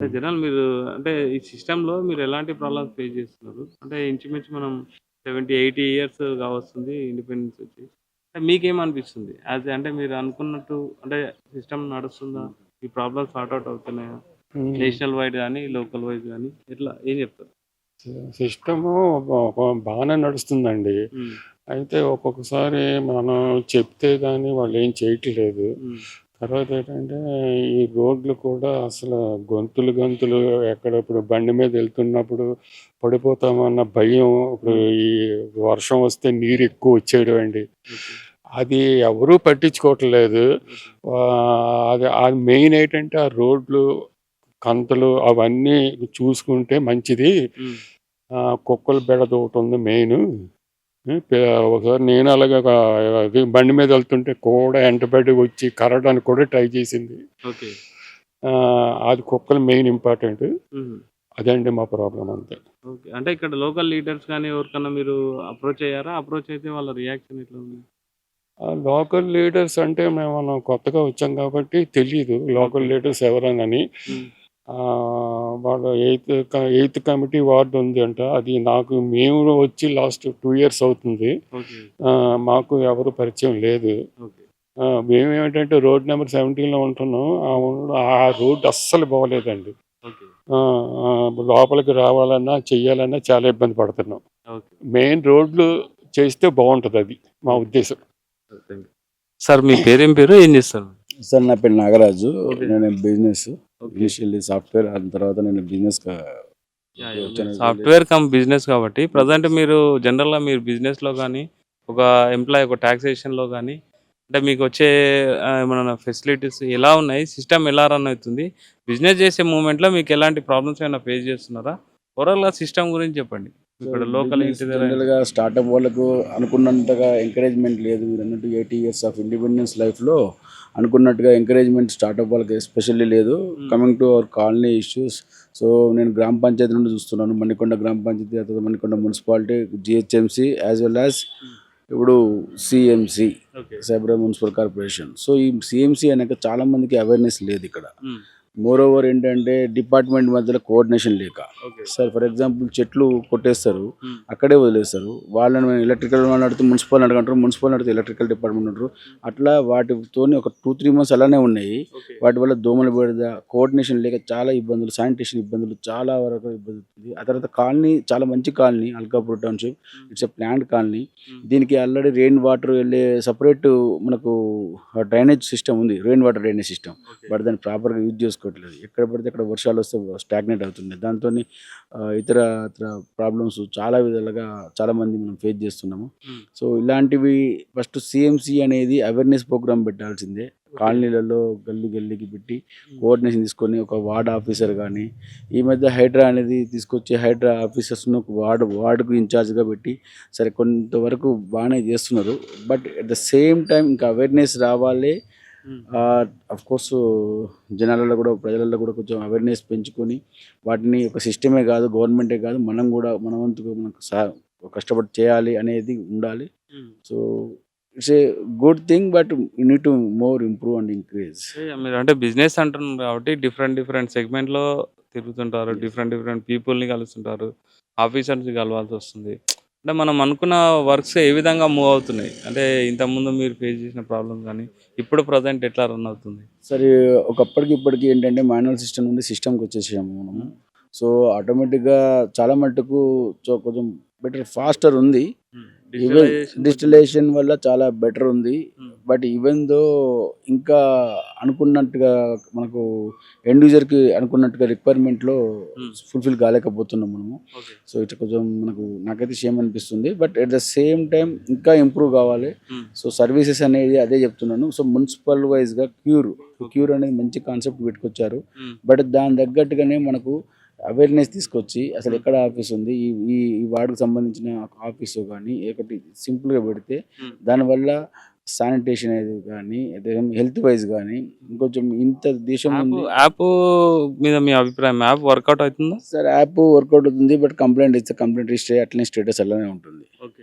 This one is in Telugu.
అంటే జనరల్ మీరు అంటే ఈ సిస్టమ్‌లో మీరు ఎలాంటి ప్రాబ్లమ్స్ ఫేస్ చేస్తున్నారు? అంటే ఇంచుమించు మనం 70, 80 ఇయర్స్ కావస్తుంది ఇండిపెండెన్స్ వచ్చి. అంటే మీకేమనిపిస్తుంది? అంటే మీరు అనుకున్నట్టు అంటే సిస్టమ్ నడుస్తుందా? ఈ ప్రాబ్లమ్స్ సార్ట్ ఔట్ అవుతున్నాయా? హ్మ్. నేషనల్ వైడ్ గాని, లోకల్ వైస్ గాని ఎట్లా ఏం చెప్తారు? సిస్టము బానే నడుస్తుందండి. హ్మ్. అయితే ఒక్కొక్కసారి మనం చెప్తే గాని వాళ్ళేం చేయట్లేదు. హ్మ్. తర్వాత ఏంటంటే, ఈ రోడ్లు కూడా అసలు గొంతులు, గొంతులు ఎక్కడ ఇప్పుడు బండి మీద వెళ్తున్నప్పుడు పడిపోతామన్న భయం. ఇప్పుడు హ్మ్. ఈ వర్షం వస్తే నీరెక్కువ వచ్చేయడం అండి. ఓకే. అది ఎవరూ పట్టించుకోవట్లేదు. ఓకే. అది మెయిన్ ఏంటంటే, ఆ రోడ్లు, కంతలు అవన్నీ చూసుకుంటే మంచిది. హ్మ్. కుక్కల బెడద ఒకటుంది మెయిను. హ్మ్. ఒకసారి నేను అలాగే అది బండి మీద వెళ్తుంటే కూడా ఎంటబడి వచ్చి కరవడానికి కూడా ట్రై చేసింది. ఓకే. అది కుక్కలు మెయిన్ ఇంపార్టెంట్. హుహు. అదండి మా ప్రాబ్లమ్ అంతే. ఓకే. అంటే ఇక్కడ లోకల్ లీడర్స్ గాని ఎవరికన్నా మీరు అప్రోచ్ అయ్యారా? అప్రోచ్ అయితే వాళ్ళ రియాక్షన్ ఎట్లా ఉంది? లోకల్ లీడర్స్ అంటే మనం కొత్తగా వచ్చాం కాబట్టి తెలీదు. ఓకే. లోకల్ లీడర్స్ ఎవరనని. హ్మ్. వాళ్ళ ఎయిత్ కమిటీ వార్డ్ ఉంది అంట. అది మేము వచ్చి లాస్ట్ 2 ఇయర్స్ అవుతుంది. ఓకే. మాకు ఎవరు పరిచయం లేదు. ఓకే. మేమేమిటంటే రోడ్ నంబర్ 17లో ఉంటున్నాం. ఆ రోడ్ అస్సలు బాగోలేదండి. ఓకే. ఆ! లోపలికి రావాలన్నా, చెయ్యాలన్నా చాలా ఇబ్బంది పడుతున్నాం. ఓకే. మెయిన్ రోడ్లు చేస్తే బావుంటదది మా ఓకే. ఉద్దేశం. Thank you. సార్ మీ పేరేం పేరు? ఏం చేస్తారు? సార్ నా పేరు నాగరాజు. ఓకే. నేను బిజినెస్ ఓకే. ఇనిషియల్లీ సాఫ్ట్‌వేర్ తర్వాత నేను బిజినెస్‌గా యాహ్! మీరు వచ్చాను. సాఫ్ట్‌వేర్ కమ్ బిజినెస్ కాబట్టి ప్రెజెంట్ మీరు జనరల్‌గా మీరు బిజినెస్‌లో గాని, ఒక ఒక టాక్సేషన్‌లో గాని అంటే మీకొచ్చే ఏమన్నా ఫెసిలిటీస్ ఎలా ఉన్నాయి? సిస్టమ్ ఎలా రన్ అయితుంది? బిజినెస్ చేసే మూవ్‌మెంట్‌లో మీకు ఎలాంటి ప్రాబ్లమ్స్ ఏమైనా ఫేస్ చేస్తున్నారా? ఓవరాల్‌గా సిస్టమ్ గురించి చెప్పండి. సో, ఇక్కడ లోకల్ బిజినెస్ ఇంటి దగ్గర అయినా. జనరల్‌గా స్టార్టప్ వాళ్ళకు అనుకున్నంతగా ఎంకరేజ్‌మెంట్ లేదు. మీరన్నట్టు 80 ఇయర్స్ ఆఫ్ ఇండిపెండెన్స్ లైఫ్‌లో అనుకున్నట్టుగా ఎంకరేజ్‌మెంట్ స్టార్టప్ వాళ్ళకి ఎస్పెషల్లీ లేదు. Hmm. Coming to our colony issues. So, నేను గ్రామ పంచాయతీ నుండి చూస్తున్నాను. మణికొండ గ్రామ పంచాయతీ, తర్వాత Manikonda municipality, GHMC as well as hmm. ఇప్పుడు CMC, okay. Cyberabad municipal corporation. So, ఈ సీఎంసీ అనేక చాలా మందికి అవేర్‌నెస్ లేదు ఇక్కడ. హ్మ్. మోర్ ఓవర్ ఏంటంటే డిపార్ట్మెంట్ మధ్యలో కోఆర్డినేషన్ లేక. ఓకే. సార్ ఫర్ ఎగ్జాంపుల్ చెట్లు కొట్టేస్తారు, హ్మ్. అక్కడే వదిలేస్తారు. వాళ్ళని మేము ఎలక్ట్రికల్ వాళ్ళని అడిగితే మున్సిపల్ అడగంటారు, మున్సిపల్ అడిగితే ఎలక్ట్రికల్ డిపార్ట్మెంట్ అంటారు. హ్మ్. అట్లా వాటితోని ఒక 2, 3 మంత్స్ అలానే ఉన్నాయి. ఓకే. వాటి వల్ల దోమల బెడద, కోఆర్డినేషన్ లేక చాలా ఇబ్బందులు, శానిటేషన్ ఇబ్బందులు చాలా వరకు ఇబ్బంది అవుతుంది. ఆ తర్వాత కాలనీ చాలా మంచి కాలనీ అల్కాపూర్ టౌన్‌షిప్. హ్మ్. It's a planned colony. హ్మ్. దీనికి ఆల్రెడీ రెయిన్ వాటర్ వెళ్ళే సెపరేట్ మనకు డ్రైనేజ్ సిస్టమ్ ఉంది. Rain water drainage system. Okay. But దాన్ని ప్రాపర్‌గా యూజ్ చేసుకోవట్లేదు. ఎక్కడ పడితే అక్కడ వర్షాలు వస్తే స్టాగ్నేట్ అవుతుంది. దాంతోని ఇతర ఇతర ప్రాబ్లమ్స్ చాలా విధాలుగా చాలామంది మనం ఫేస్ చేస్తున్నాము. హ్మ్. సో, ఇలాంటివి ఫస్ట్ సీఎంసీ అనేది అవేర్‌నెస్ ప్రోగ్రామ్ పెట్టాల్సిందే. ఓకే. కాలనీలలో గల్లీ గల్లీకి పెట్టి హ్మ్. కోఆర్డినేషన్ తీసుకొని ఒక వార్డ్ ఆఫీసర్ గానీ, ఈ మధ్య హైడ్రా అనేది తీసుకొచ్చి హైడ్రా ఆఫీసర్స్‌ను వార్డ్‌కు ఇన్‌చార్జ్‌గా పెట్టి సరే కొంతవరకు బానే చేస్తున్నారు. But at the same time ఇంకా అవేర్‌నెస్ రావాలి. హ్మ్. ఆఫ్‌కోర్స్ జనాలలో కూడా ప్రజలలో కూడా కొంచెం అవేర్‌నెస్ పెంచుకొని వాటిని ఒక సిస్టమే కాదు, గవర్నమెంటే కాదు, మనం కూడా మన వంతుగా మనకు కష్టపడి చేయాలి అనేది ఉండాలి. హ్మ్. So, it's a good thing but you need to more improve and increase. మీరంటే బిజినెస్ అంటున్నారు కాబట్టి డిఫరెంట్ సెగ్మెంట్‌లో తిరుగుతుంటారు. యెస్. డిఫరెంట్ పీపుల్‌ని కలుస్తుంటారు. ఆఫీసర్స్‌ని కలవాల్సొస్తుంది. అంటే మనం అనుకున్న వర్క్స్ ఏ విధంగా మూవ్ అవుతున్నాయి? అంటే ఇంతకుముందు మీరు ఫేస్ చేసిన ప్రాబ్లమ్స్ గాని, ఇప్పుడు ప్రెజెంట్ ఎట్లా రన్ అవుతుంది? సరే ఒకప్పటికి ఇప్పటికి ఏంటంటే మాన్యువల్ సిస్టమ్ నుండి సిస్టమ్‌కి వచ్చేసాము మనము. హ్మ్. సో, ఆటోమేటిక్‌గా చాలా మట్టుకు కొంచెం బెటర్ ఫాస్టర్ ఉంది. హ్మ్. ఈవెన్ డిజిటలైజేషన్ కొంచెం డిజిటలైజేషన్ వల్ల చాలా బెటర్ ఉంది. హ్మ్. బట్ ఈవెన్ దో ఇంకా అనుకున్నట్టుగా మనకు ఎండ్ యూజర్‌కి అనుకున్నట్టుగా రిక్వైర్మెంట్‌లో హ్మ్. ఫుల్‌ఫిల్ కాలేకపోతున్నాం మనము. ఓకే. సో, ఇట్లా కొంచెం నాకైతే షేమ్ అనిపిస్తుంది. But at the same time ఇంకా ఇంప్రూవ్ కావాలి. హ్మ్. సో, సర్వీసెస్ అనేది అదే చెప్తున్నాను. సో, మున్సిపల్ వైస్‌గా ఓకే. క్యూర్ అనేది మంచి కాన్సెప్ట్ పెట్టుకొచ్చారు. హ్మ్. బట్ దాని తగ్గట్టుగానే మనకు అవేర్‌నెస్ తీసుకొచ్చి అసలు హ్మ్. ఎక్కడ ఆఫీస్ ఉంది? ఈ ఈ ఈ వార్డ్‌కి సంబంధించిన ఆఫీసు గాని ఒకటి సింపుల్‌గా పెడితే హ్మ్. దానివల్ల శానిటేషన్ అనేది గాని, అదే హెల్త్ వైస్ గాని ఇంకొంచెం ఇంత దేశం ఉంది. యాపు మీద మీ అభిప్రాయం. యాప్ వర్కౌట్ అవుతుందా? సార్ యాప్ వర్కౌట్ అవుతుంది. బట్ కంప్లెయింట్ ఇస్తే కంప్లెయింట్ రిజిస్టర్ అయ్యి అట్లనే స్టేటస్ అలానే ఉంటుంది. ఓకే.